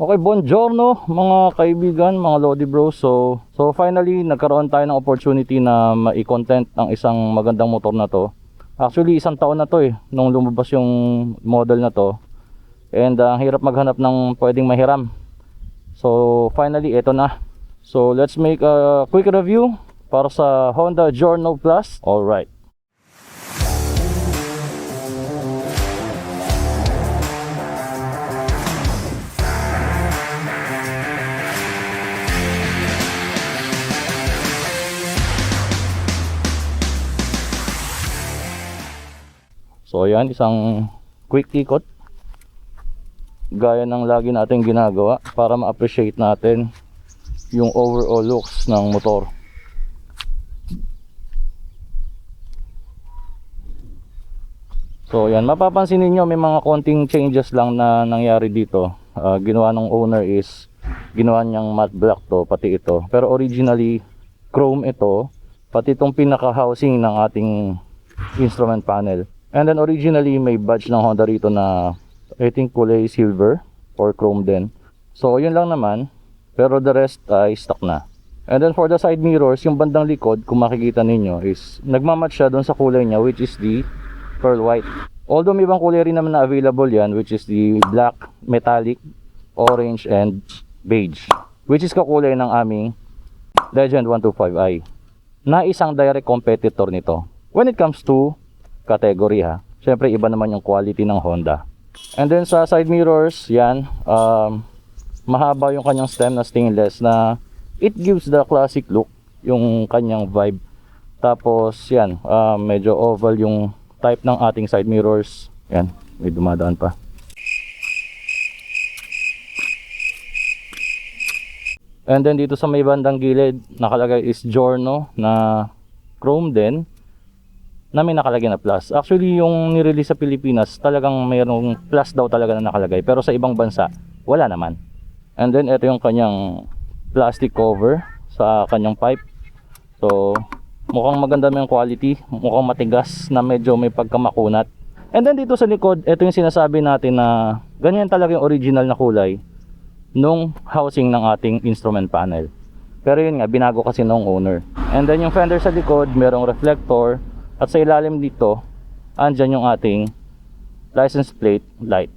Okay, buongiorno mga kaibigan, mga Lodi Bros. So finally, nagkaroon tayo ng opportunity na mai-content ang isang magandang motor na to. Actually, isang taon na to nung lumabas yung model na to. And ang hirap maghanap ng pwedeng mahiram. So finally, ito na. So let's make a quick review para sa Honda Giorno Plus. Alright. So ayan, isang quick ikot gaya ng lagi natin ginagawa para ma-appreciate natin yung overall looks ng motor. So ayan, mapapansin niyo may mga konting changes lang na nangyari dito. Ginawa ng owner is ginawa niyang matte black to, pati ito. Pero originally chrome ito, pati itong pinaka housing ng ating instrument panel. And then originally may badge ng Honda rito na I think kulay silver or chrome din. So yun lang naman, pero the rest ay stock na. And then for the side mirrors, yung bandang likod kung makikita ninyo is nagmamatch siya doon sa kulay niya, which is the pearl white. Although may ibang kulay rin naman na available yan, which is the black, metallic, orange, and beige, which is kakulay ng aming Legend 125i na isang direct competitor nito when it comes to category ha. Syempre iba naman yung quality ng Honda. And then sa side mirrors, yan, mahaba yung kanyang stem na stainless na it gives the classic look, yung kanyang vibe. Tapos yan, medyo oval yung type ng ating side mirrors. Yan, may dumadaan pa. And then dito sa may bandang gilid, nakalagay is Giorno na chrome din, na may nakalagay na plus. Actually, yung nirelease sa Pilipinas, talagang mayroong plus daw talaga na nakalagay. Pero sa ibang bansa, wala naman. And then, ito yung kanyang plastic cover sa kanyang pipe. So, mukhang maganda yung quality. Mukhang matigas na medyo may pagkamakunat. And then, dito sa likod, ito yung sinasabi natin na ganyan talaga yung original na kulay nung housing ng ating instrument panel. Pero yun nga, binago kasi nung owner. And then, yung fender sa likod, merong reflector. At sa ilalim dito, andyan yung ating license plate light.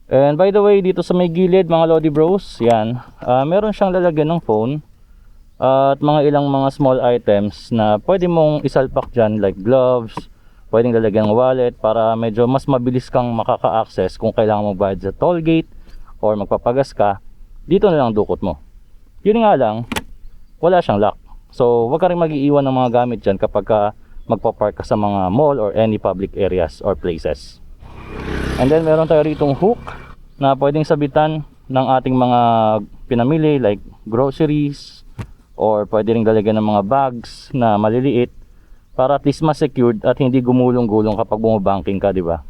And by the way, dito sa may gilid mga Lodi Bros, yan, meron siyang lalagyan ng phone at mga ilang mga small items na pwede mong isalpak dyan, like gloves, pwedeng lalagyan ng wallet para medyo mas mabilis kang makaka-access kung kailangan mong bayad sa toll gate or magpapagas ka, dito na lang dukot mo. Yun nga lang, wala siyang lock. So wag ka rin mag-iiwan ng mga gamit dyan kapag magpa-park ka sa mga mall or any public areas or places. And then meron tayo ritong hook na pwedeng sabitan ng ating mga pinamili like groceries, or pwede ring lalagyan ng mga bags na maliliit para at least mas secured at hindi gumulong-gulong kapag bumabangking ka, di ba?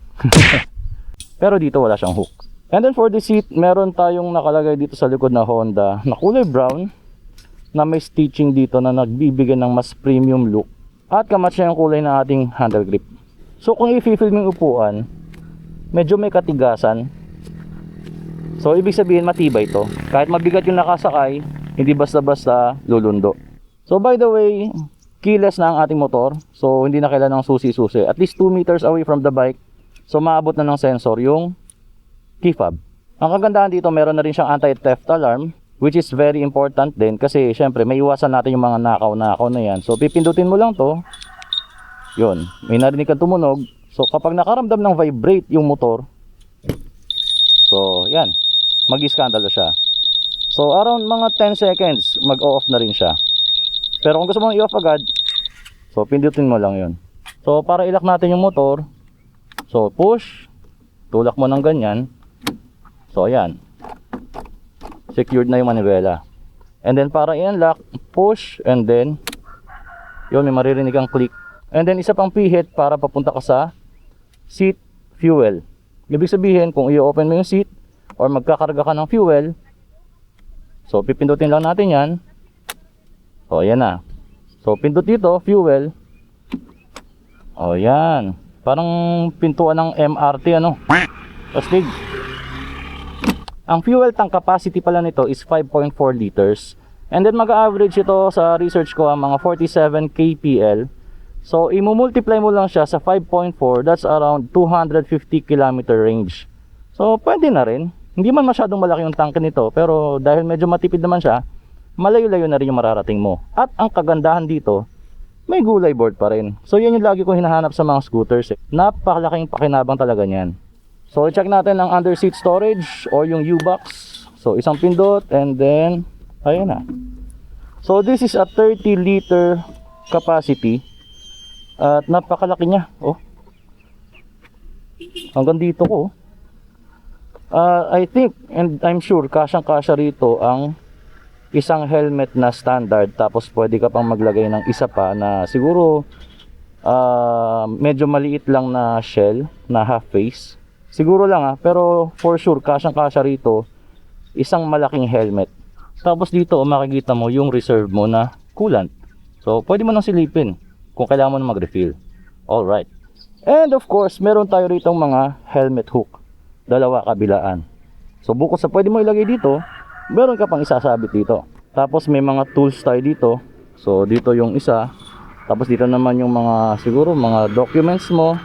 Pero dito wala siyang hook. And then for the seat, meron tayong nakalagay dito sa likod na Honda na kulay brown na may stitching dito na nagbibigay ng mas premium look. At kamatch niya yung kulay ng ating handle grip. So kung i-feel mo yung upuan, medyo may katigasan. So ibig sabihin matibay to. Kahit mabigat yung nakasakay, hindi basta-basta lulundo. So by the way, keyless na ang ating motor. So hindi na kailangan ng susi-susi. At least 2 meters away from the bike. So maabot na ng sensor yung key fob. Ang kagandahan dito, meron na rin siyang anti-theft alarm, which is very important din kasi syempre may iwasan natin yung mga nakaw-nakaw na yan. So pipindutin mo lang to, yun, may narinig kang tumunog. So kapag nakaramdam ng vibrate yung motor, so yan, mag-iskandalo siya. So around mga 10 seconds mag-off na rin siya. Pero kung gusto mong i-off agad, so pindutin mo lang yun. So para ilak natin yung motor, so push, tulak mo ng ganyan. So ayan, secured na yung manivela. And then para i-unlock, push, and then yun, may maririnig kang click. And then isa pang pihit para papunta ka sa seat fuel. Ibig sabihin, kung i-open mo yung seat or magkakarga ka ng fuel, so pipindutin lang natin yan. So ayan na. So pindot dito, fuel. O yan, parang pintuan ng MRT ano, astig. Ang fuel tank capacity pala nito is 5.4 liters. And then mag-average ito sa research ko ang mga 47 kpl. So i-multiply mo lang siya sa 5.4, that's around 250 km range. So pwede na rin. Hindi man masyadong malaki yung tank nito, pero dahil medyo matipid naman siya, malayo-layo na rin yung mararating mo. At ang kagandahan dito, may gulay board pa rin. So yan yung lagi ko hinahanap sa mga scooters. Napakalaking pakinabang talaga niyan. So i-check natin ang under seat storage or yung U-box. So isang pindot and then ayun na. So this is a 30 liter capacity. At napakalaki niya. Oh. Hanggang dito ko. I think and I'm sure kasyang-kasya rito ang isang helmet na standard, tapos pwede ka pang maglagay ng isa pa na siguro medyo maliit lang na shell na half face. Siguro lang pero for sure kasyang-kasya rito isang malaking helmet. Tapos dito makikita mo yung reserve mo na coolant. So pwede mo nang silipin kung kailangan mo na mag-refill. Alright. And of course, meron tayo rito mga helmet hook. Dalawa kabilaan. So bukod sa pwede mo ilagay dito, meron ka pang isasabit dito. Tapos may mga tools tayo dito. So dito yung isa. Tapos dito naman yung mga siguro mga documents mo.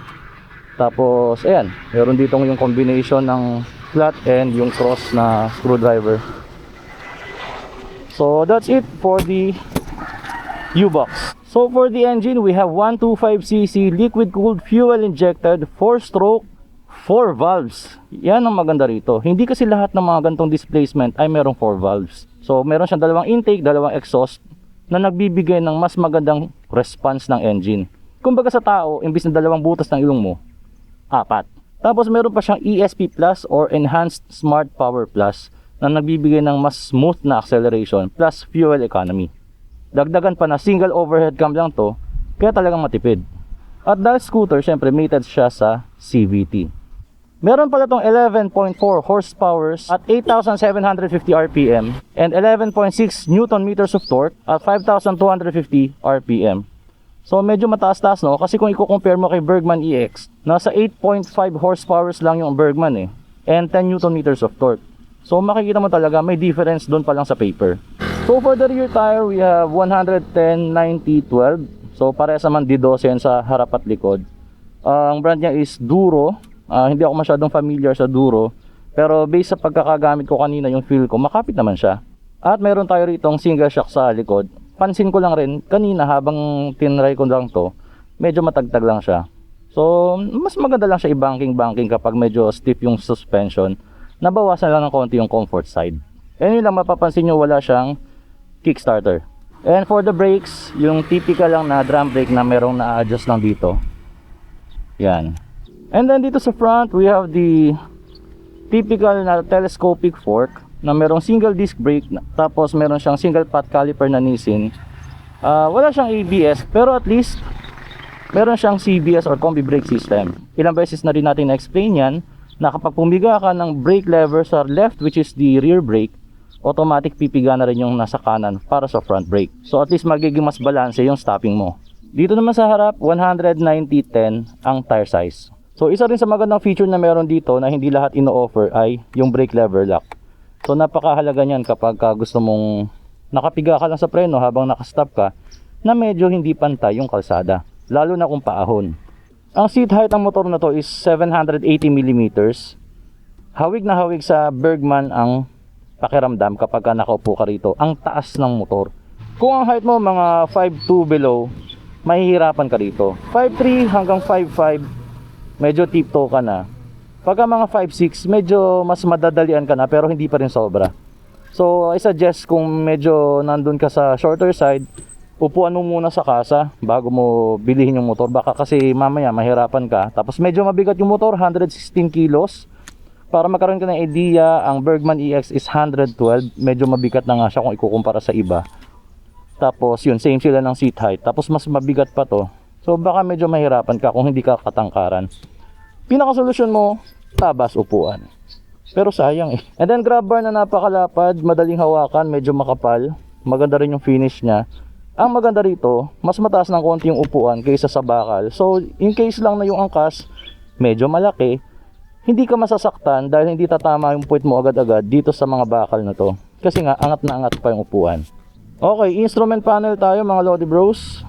Tapos ayan, meron dito yung combination ng flat and yung cross na screwdriver. So that's it for the U-box. So for the engine, we have 125cc liquid cooled fuel injected 4-stroke 4 valves. Yan ang maganda rito. Hindi kasi lahat ng mga gantong displacement ay merong 4 valves. So meron siyang dalawang intake, dalawang exhaust na nagbibigay ng mas magandang response ng engine. Kumbaga sa tao, imbis na dalawang butas ng ilong mo, 4. Tapos meron pa siyang ESP Plus or Enhanced Smart Power Plus na nagbibigay ng mas smooth na acceleration plus fuel economy. Dagdagan pa na single overhead cam lang to, kaya talagang matipid. At dahil scooter, syempre mated siya sa CVT. Meron pala itong 11.4 horsepower at 8,750 RPM and 11.6 Newton meters of torque at 5,250 RPM. So medyo mataas-taas no, kasi kung i-compare mo kay Bergman EX, nasa 8.5 horsepower lang yung Bergman and 10 Newton meters of torque. So makikita mo talaga may difference doon pa lang sa paper. So for the rear tire, we have 110/90/12. So parehas naman D12 yan sa harap at likod. Ang brand niya is Duro. Hindi ako masyadong familiar sa Duro, pero based sa pagkakagamit ko kanina, yung feel ko makapit naman siya. At meron tayo ritong single shock sa likod. Pansin ko lang rin kanina habang tinry ko lang to, medyo matagtag lang siya. So mas maganda lang siya i-banking kapag medyo stiff yung suspension. Nabawasan lang ng konti yung comfort side. And yun lang, mapapansin nyo wala siyang kickstarter. And for the brakes, yung typical lang na drum brake na merong na-adjust lang dito. Yan. And then dito sa front, we have the typical na telescopic fork na merong single disc brake, tapos meron siyang single pot caliper na Nissin. Wala siyang ABS, pero at least meron siyang CBS or combi brake system. Ilang beses na rin natin na-explain yan, na kapag pumiga ka ng brake lever sa left, which is the rear brake, automatic pipiga na rin yung nasa kanan para sa front brake. So at least magiging mas balance yung stopping mo. Dito naman sa harap, 190/10 ang tire size. So isa rin sa magandang feature na meron dito na hindi lahat ino-offer ay yung brake lever lock. So napakahalaga niyan kapag gusto mong nakapiga ka lang sa preno habang nakastop ka na medyo hindi pantay yung kalsada, lalo na kung paahon. Ang seat height ng motor na to is 780mm. Hawig na hawig sa Bergman ang pakiramdam kapag nakaupo ka rito. Ang taas ng motor. Kung ang height mo mga 5'2" below, mahihirapan ka rito. 5'3" hanggang 5'5", medyo tiptoe ka na. Pagka mga 5'6", medyo mas madadalian ka na pero hindi pa rin sobra. So I suggest kung medyo nandun ka sa shorter side, upuan mo muna sa kasa bago mo bilihin yung motor. Baka kasi mamaya mahirapan ka. Tapos medyo mabigat yung motor, 116 kilos. Para magkaroon ka ng idea, ang Bergman EX is 112. Medyo mabigat na nga siya kung ikukumpara sa iba. Tapos yun, same sila ng seat height. Tapos mas mabigat pa to. So baka medyo mahirapan ka kung hindi ka katangkaran. Pinakasolusyon mo, tabas upuan. Pero sayang And then grab bar na napakalapad, madaling hawakan, medyo makapal. Maganda rin yung finish niya. Ang maganda rito, mas mataas ng konti yung upuan kaysa sa bakal. So in case lang na yung angkas medyo malaki, hindi ka masasaktan dahil hindi tatama yung puwet mo agad-agad dito sa mga bakal na to. Kasi nga, angat na angat pa yung upuan. Okay, instrument panel tayo mga Lodi Bros.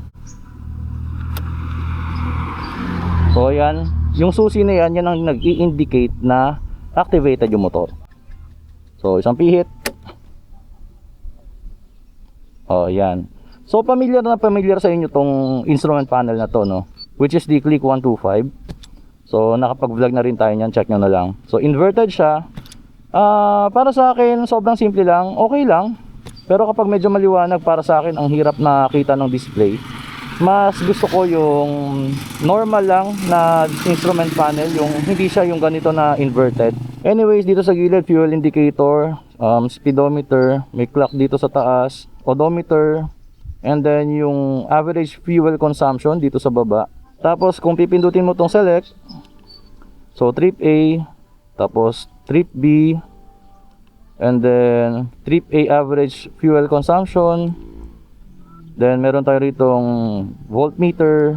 So yan, yung susi na yan, yan ang nag-i-indicate na activated yung motor. So isang pihit. Oh yan. So familiar sa inyo tong instrument panel na to, no? Which is the Click 125. So nakapag-vlog na rin tayo niyan, check nyo na lang. So inverted siya. Para sa akin sobrang simple lang, okay lang. Pero kapag medyo maliwanag, para sa akin ang hirap nakita ng display. Mas gusto ko yung normal lang na instrument panel, yung hindi siya yung ganito na inverted. Anyways, dito sa gilid, fuel indicator, speedometer, may clock dito sa taas, odometer, and then yung average fuel consumption dito sa baba. Tapos kung pipindutin mo tong select, so trip A, tapos trip B, and then trip A average fuel consumption. Then meron tayo ritong voltmeter,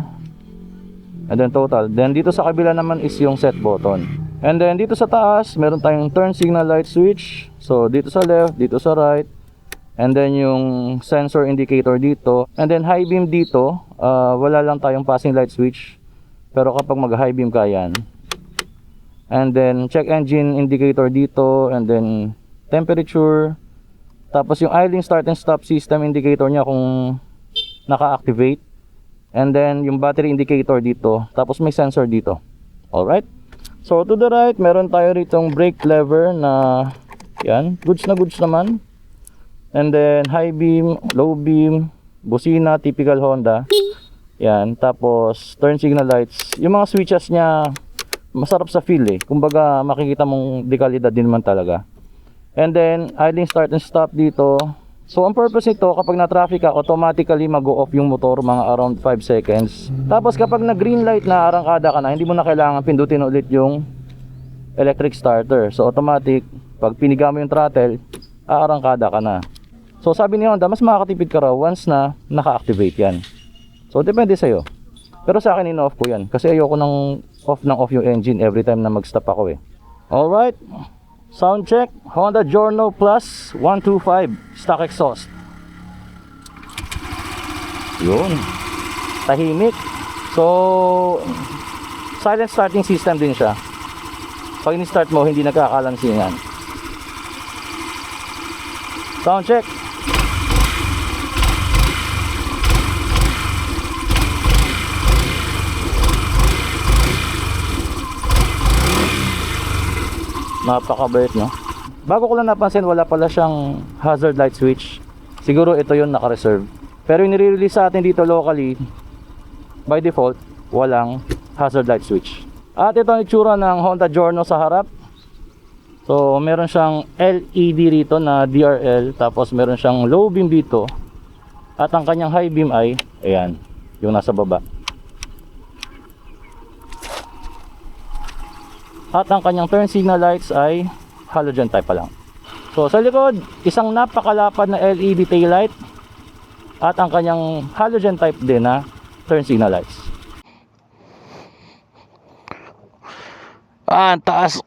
and then total. Then dito sa kabila naman is yung set button. And then dito sa taas, meron tayong turn signal light switch. So dito sa left, dito sa right. And then yung sensor indicator dito. And then high beam dito, wala lang tayong passing light switch. Pero kapag mag high beam ka yan. And then check engine indicator dito. And then temperature. Tapos yung idling start and stop system indicator niya kung naka-activate. And then yung battery indicator dito. Tapos may sensor dito. Alright. So to the right, meron tayo ritong brake lever na yan. Goods na goods naman. And then high beam, low beam, busina, typical Honda. Yan, tapos turn signal lights. Yung mga switches niya masarap sa feel eh. Kumbaga makikita mong dekalidad din naman talaga. And then idling start and stop dito. So ang purpose nito, kapag na-traffic ka, automatically mag-o-off yung motor mga around 5 seconds. Tapos kapag na-green light na, arangkada ka na, hindi mo na kailangan pindutin ulit yung electric starter. So automatic, pag piniga mo yung throttle, aarangkada ka na. So sabi ni Honda, mas makakatipid ka raw once na naka-activate yan. So depende sa'yo. Pero sa akin in-off ko yan. Kasi ayoko nang off yung engine every time na mag-stop ako eh. Alright. Sound check. Honda Giorno Plus 125 stock exhaust. Yun. Tahimik. So silent starting system din siya. Pag in-start mo, hindi nagkakalansingan. Sound check. Napakabait, no? Bago ko lang napansin, wala pala siyang hazard light switch. Siguro ito yung naka-reserve. Pero yung nire-release sa atin dito locally, by default, walang hazard light switch. At ito ang itsura ng Honda Giorno sa harap. So meron siyang LED rito na DRL. Tapos meron siyang low beam dito. At ang kanyang high beam ay, ayan, yung nasa baba. At ang kanyang turn signal lights ay halogen type pa lang. So sa likod, isang napakalapad na LED tail light. At ang kanyang halogen type din na turn signal lights. Ang taas.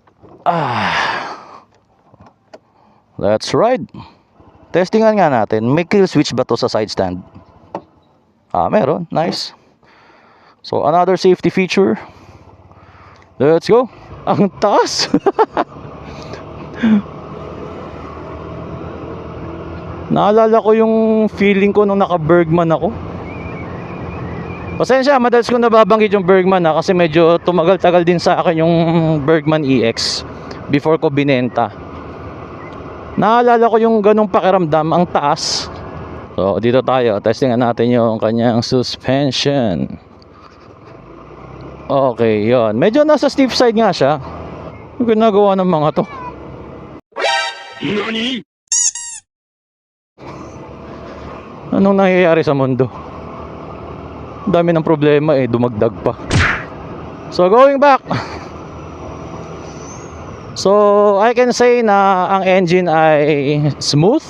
Let's ride. Testingan nga natin. May kill switch ba to sa side stand? Meron. Nice. So another safety feature. Let's go. Ang taas. Naalala ko yung feeling ko nung naka-Bergman ako. Pasensya, madalas ko nababanggit yung Bergman kasi medyo tumagal-tagal din sa akin yung Bergman EX before ko binenta. Naalala ko yung ganong pakiramdam, ang taas. So dito tayo, testingan natin yung kanyang suspension. Okay, yon. Medyo nasa steep side nga siya. Yung ginagawa ng mga to. Nani? Anong nangyayari sa mundo? Dami ng problema eh, dumagdag pa. So going back. So I can say na ang engine ay smooth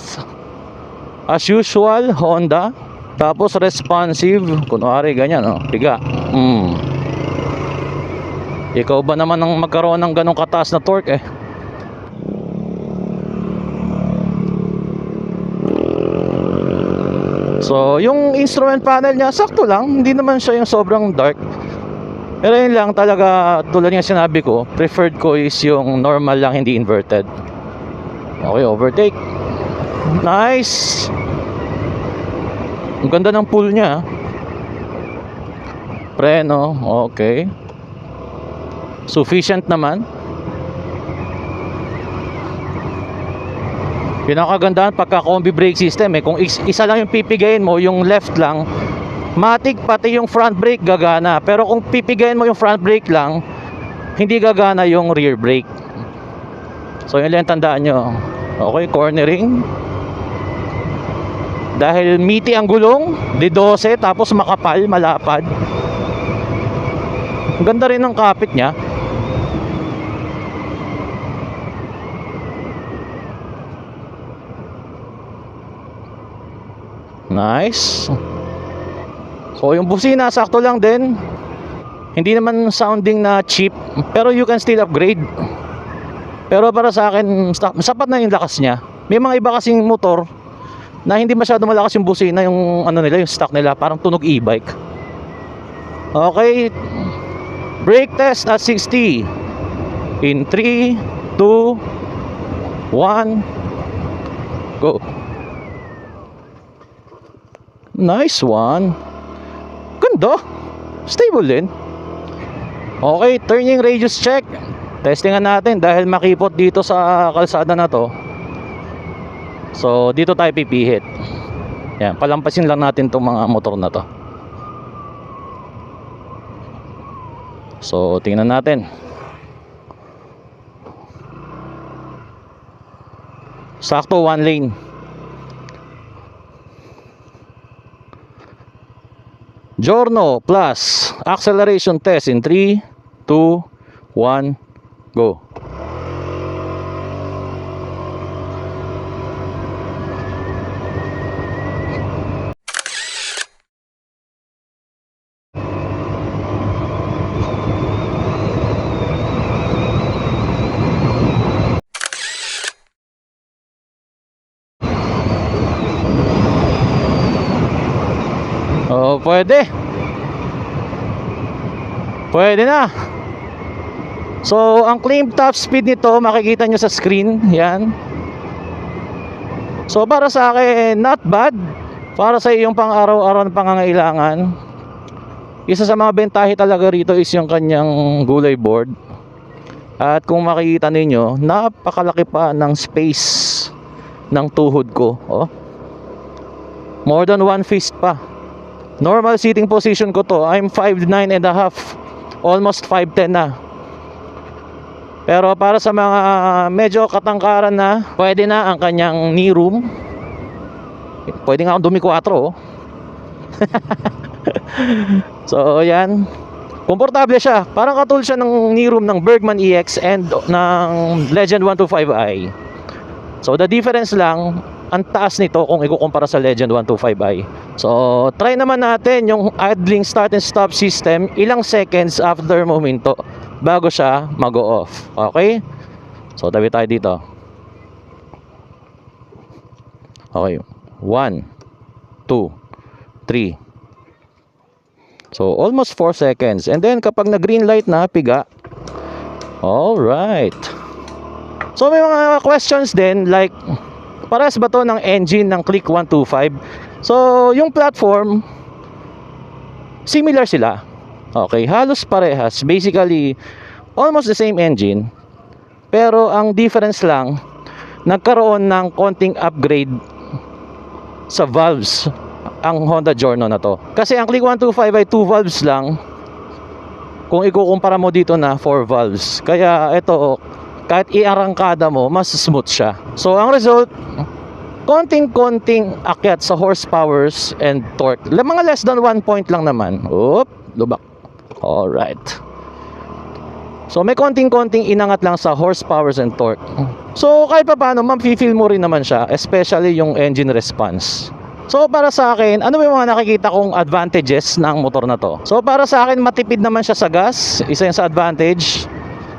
as usual, Honda. Tapos responsive, kunwari ganyan, oh, tiga. Ikaw ba naman ang magkaroon ng ganong kataas na torque eh? So yung instrument panel niya sakto lang, hindi naman siya yung sobrang dark. Pero yun lang talaga, tulad ng sinabi ko, preferred ko is yung normal lang, hindi inverted. Okay, overtake. Nice. Ang ganda ng pull niya. Preno, okay. Sufficient naman. Pinakagandahan pagka combi brake system kung isa lang yung pipigayin mo, yung left lang, matik pati yung front brake gagana. Pero kung pipigayin mo yung front brake lang, hindi gagana yung rear brake. So yun lang tandaan nyo. Okay, cornering. Dahil meaty ang gulong, di 12, tapos makapal, malapad. Ang ganda rin ng kapit niya. Nice. So yung busina sakto lang din. Hindi naman sounding na cheap, pero you can still upgrade. Pero para sa akin sapat na yung lakas niya. May mga iba kasing motor na hindi masyado malakas yung busina, yung ano nila, yung stock nila, parang tunog e-bike. Okay. Brake test at 60. In 3, 2, 1, go. Nice one. Ganda. Stable din. Okay, turning radius check. Testingan natin dahil makipot dito sa kalsada na to. So dito tayo pipihit. Yan, palampasin lang natin tong mga motor na to. So tingnan natin. Sakto one lane. Giorno plus acceleration test in 3, 2, 1, go. Oh, pwede. Pwede na. So, ang claim top speed nito, makikita nyo sa screen. Yan. So, para sa akin, not bad. Para sa iyong pang araw-araw na pangangailangan. Isa sa mga bentahe talaga rito is yung kanyang gulay board. At kung makikita ninyo, napakalaki pa ng space ng tuhod ko. Oh. More than 1 fist pa. Normal seating position ko to, I'm 5'9 and a half, almost 5'10 na. Pero para sa mga medyo katangkaran na, pwede na ang kanyang knee room. Pwede nga akong dumi 4 oh. So yan, komportable siya. Parang katulad siya ng knee room ng Bergman EX and ng Legend 125i. So the difference lang, ang taas nito kung ikukumpara sa Legend 125i. So try naman natin yung idling start and stop system. Ilang seconds after mo huminto bago siya mag-off. Okay? So tabi tayo dito. Okay, 1, 2, 3. So almost 4 seconds. And then kapag na green light na, piga. Alright. So may mga questions din like, parehas ba to ng engine ng Click 125? So yung platform, similar sila. Okay, halos parehas. Basically, almost the same engine. Pero ang difference lang, nagkaroon ng konting upgrade sa valves ang Honda Giorno na to. Kasi ang Click 125 ay 2 valves lang. Kung ikukumpara mo dito na 4 valves. Kaya ito, kahit iarangkada mo, mas smooth siya. So ang result, konting-konting akyat sa horsepowers and torque. Mga less than 1 point lang naman. Oop, lubak. Alright. So may konting-konting inangat lang sa horsepowers and torque. So kahit pa paano, ma-feel mo rin naman siya, especially yung engine response. So para sa akin, ano ba yung mga nakikita kong advantages ng motor na to? So para sa akin, matipid naman siya sa gas, isa yan sa advantage.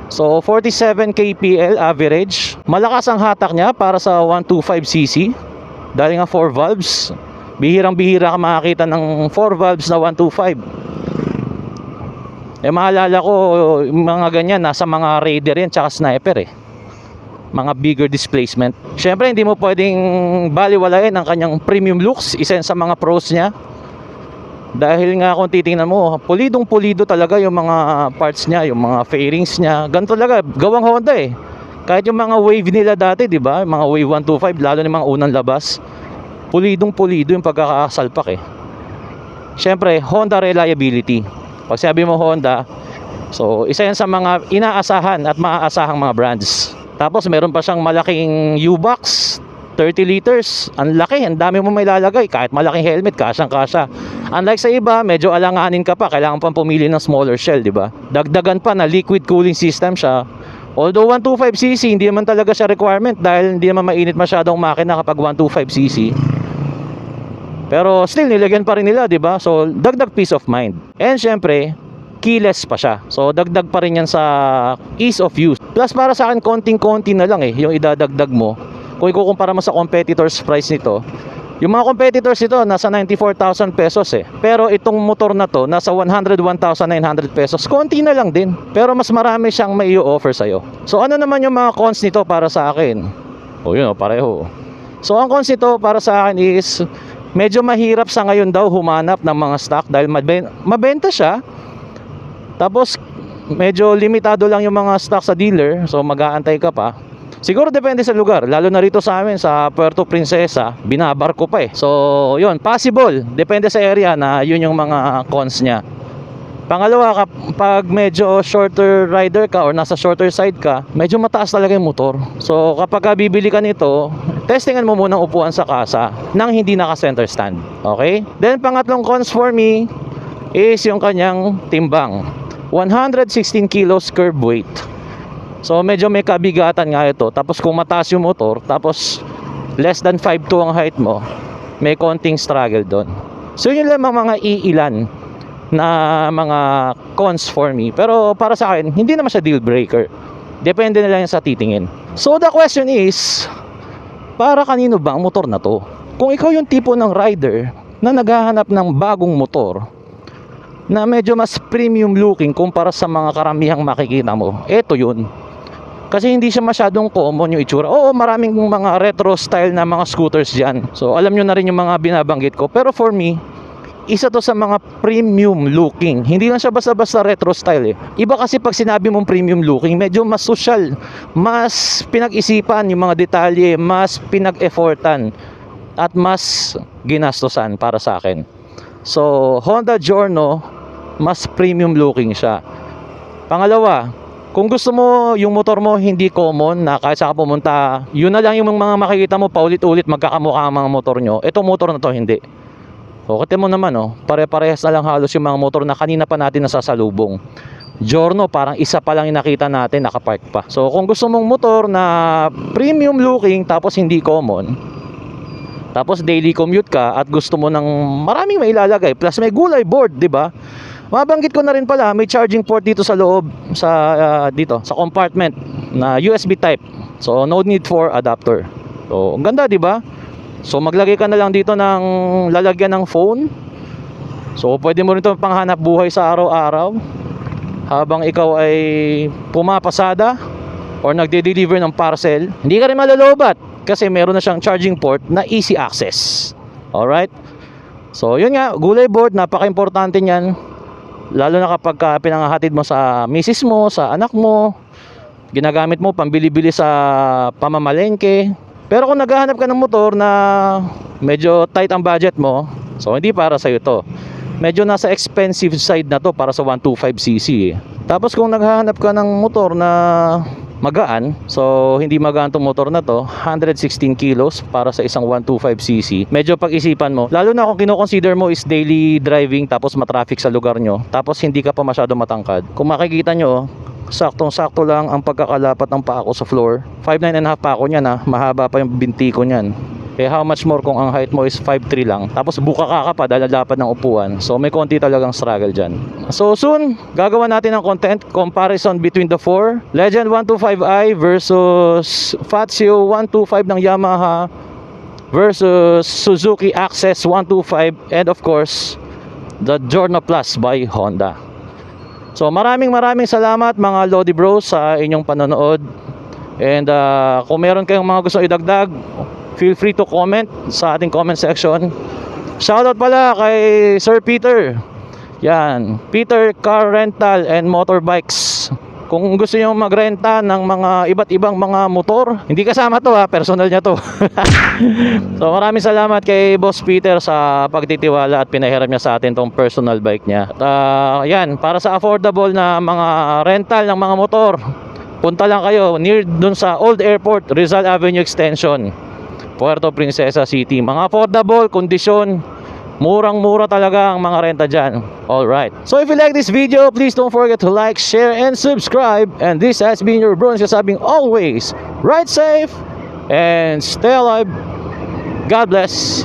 So 47 kpl average. Malakas ang hatak niya para sa 125cc. Dahil nga 4 valves. Bihirang-bihira ka makakita ng 4 valves na 125. Maalala ko, yung mga ganyan, nasa mga Raider yan, tsaka Sniper mga bigger displacement. Syempre hindi mo pwedeng baliwalain ang kanyang premium looks, isa sa mga pros niya. Dahil nga kung titingnan mo, pulidong pulido talaga yung mga parts niya, yung mga fairings niya. Ganito talaga, gawang Honda Kahit yung mga wave nila dati, di ba? Mga wave 125, lalo na mga unang labas, pulidong pulido yung pagkakasalpak Syempre, Honda reliability. Pag sabi mo Honda, so isa yan sa mga inaasahan at maaasahang mga brands. Tapos meron pa siyang malaking U-Box, 30 liters. Ang laki, ang dami mo may lalagay. Kahit malaking helmet, kasyang-kasya. Unlike sa iba, medyo alanganin ka pa. Kailangan pang pumili ng smaller shell, di ba? Dagdagan pa na liquid cooling system siya. Although 125cc, hindi naman talaga siya requirement dahil hindi naman mainit masyadong makina kapag 125cc. Pero still, nilagyan pa rin nila, di ba? So, dagdag peace of mind. And syempre, keyless pa siya. So dagdag pa rin yan sa ease of use. Plus para sa akin konting-konti na lang yung idadagdag mo. Kung ikukumpara mo sa competitors price nito, yung mga competitors nito nasa 94,000 pesos Pero itong motor na to nasa 101,900 pesos. Konti na lang din. Pero mas marami siyang may i-offer sa'yo. So ano naman yung mga cons nito para sa akin? Yun pareho. So ang cons nito para sa akin is medyo mahirap sa ngayon daw humanap ng mga stock dahil mabenta siya. Tapos medyo limitado lang yung mga stock sa dealer. So mag-aantay ka pa. Siguro depende sa lugar. Lalo na rito sa amin sa Puerto Princesa, binabarko pa So yun, possible. Depende sa area na yun yung mga cons niya. Pangalawa, kapag medyo shorter rider ka or nasa shorter side ka, medyo mataas talaga yung motor. So kapag bibili ka nito, testingan mo muna ang upuan sa kasa nang hindi naka center stand. Okay? Then pangatlong cons for me is yung kanyang timbang. 116 kilos curb weight. So medyo may kabigatan nga ito. Tapos kung mataas yung motor, tapos less than 5'2" ang height mo, may konting struggle doon. So yun lang mga iilan na mga cons for me. Pero para sa akin, hindi naman siya deal breaker. Depende na lang sa titingin. So the question is, para kanino ba ang motor na to? Kung ikaw yung tipo ng rider na naghahanap ng bagong motor na medyo mas premium looking kumpara sa mga karamihang makikita mo, eto yun. Kasi hindi siya masyadong common yung itsura. Oo, maraming mga retro style na mga scooters dyan. So alam nyo na rin yung mga binabanggit ko. Pero for me, isa to sa mga premium looking. Hindi lang siya basta-basta retro style Iba kasi pag sinabi mong premium looking, medyo mas social, mas pinag-isipan yung mga detalye, mas pinag-effortan, at mas ginastosan para sa akin. So Honda Giorno, mas premium looking siya. Pangalawa, kung gusto mo yung motor mo hindi common na kahit saan ka pumunta, yun na lang yung mga makikita mo paulit-ulit magkakamukha ang mga motor nyo. Itong motor na to hindi. O kita mo naman pare-parehas na lang halos yung mga motor na kanina pa natin nasasalubong. Giorno parang isa pa lang yung nakita natin nakapark pa. So kung gusto mong motor na premium looking tapos hindi common, tapos daily commute ka at gusto mo ng maraming mailalagay plus may gulay board, di ba? Mabanggit ko na rin pala, may charging port dito sa loob dito sa compartment na USB type. So no need for adapter. So ang ganda, di ba? So maglagay ka na lang dito ng lalagyan ng phone. So pwede mo rin ito panghanap buhay sa araw-araw habang ikaw ay pumapasada or nagde-deliver ng parcel. Hindi ka rin malalobat kasi meron na siyang charging port na easy access. Alright? So yun nga, gulay board, napaka-importante niyan. Lalo na kapag pinanghahatid mo sa misis mo, sa anak mo, ginagamit mo pambili-bili sa pamamalengke. Pero kung naghahanap ka ng motor na medyo tight ang budget mo, so hindi para sa'yo to. Medyo nasa expensive side na to para sa 125cc Tapos kung naghahanap ka ng motor na magaan, so hindi magaan tong motor na to, 116 kilos para sa isang 125cc. Medyo pag-isipan mo, lalo na kung kino-consider mo is daily driving tapos matraffic sa lugar nyo, tapos hindi ka pa masyado matangkad. Kung makikita nyo, saktong-sakto lang ang pagkakalapat ng paa ko sa floor. 5'9.5" pa ako niyan mahaba pa yung binti ko niyan. Eh how much more kung ang height mo is 5'3 lang, tapos buka ka pa dahil lapad ng upuan. So may konti talagang struggle dyan. So soon, gagawa natin ng content comparison between the four. Legend 125i versus Fazio 125 ng Yamaha versus Suzuki Access 125, and of course the Giorno Plus by Honda. So maraming salamat mga Lodi Bros sa inyong panonood. And kung meron kayong mga gusto idagdag, feel free to comment sa ating comment section. Shoutout pala kay Sir Peter. Yan, Peter Car Rental and Motorbikes. Kung gusto niyo magrenta ng mga iba't ibang mga motor, hindi kasama to ha, personal niya to. So maraming salamat kay Boss Peter sa pagtitiwala at pinahiram niya sa atin tong personal bike niya. At yan, para sa affordable na mga rental ng mga motor, punta lang kayo near dun sa Old Airport, Rizal Avenue Extension, Puerto Princesa City. Mga affordable, kondisyon, murang-mura talaga ang mga renta dyan. Alright. So if you like this video, please don't forget to like, share, and subscribe. And this has been your bro sabing always, ride safe and stay alive. God bless.